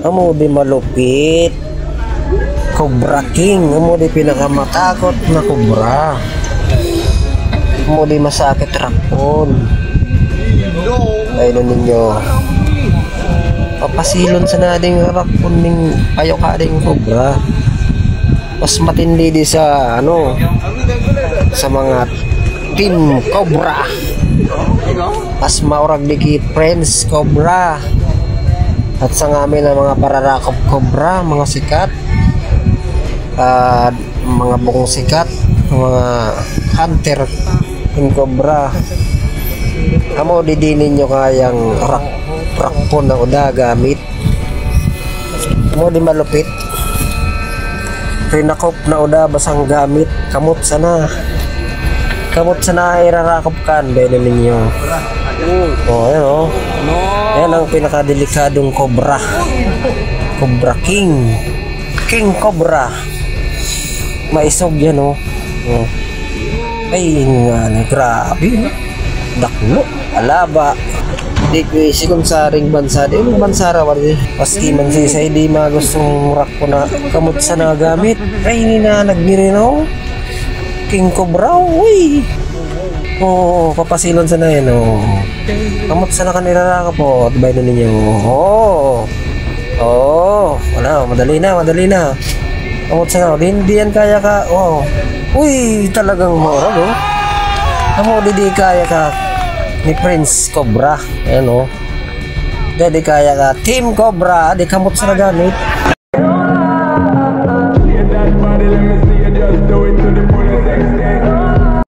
Amo di malupit. Cobra King, amo di pinakamatakot na cobra. Amo di masakit rapon. Ayun ninyo. Papasilon sa nading rapon ning payo ka ding cobra. Mas matindi di sa ano, sa mga team cobra. Mas maurag di ki Prince Cobra. At sa ngamin ang mga pararakop cobra, mga sikat, mga bukong sikat, mga hunter in cobra. Amo didinin nyo kayang rakpon na uda gamit. Amo di malupit. Rinakop na uda basang gamit. Kamot sana irarakop kan dahil ninyo. Ayan Ayan ang pinakadelikadong cobra. Cobra King. King Cobra. Maisog yan Ay nga grabe. Daklo. Alaba. Di ko isikong saring bansa. Di mo bansara wali. Paski man siya sa hindi magustong rakpo na kamot sa nagamit. Ay hindi na nagnirinaw. King Cobra. Uy. Papasilon sa na yan kamot sa na kaniraraka po. Tibay na ninyo. Wala, madali na. Kamot sa na. Hindi yan kaya ka. Uy, talagang maurag Amo di kaya ka ni Prince Cobra. Ayan Di kaya ka Team Cobra. Di kamot sa na gamit.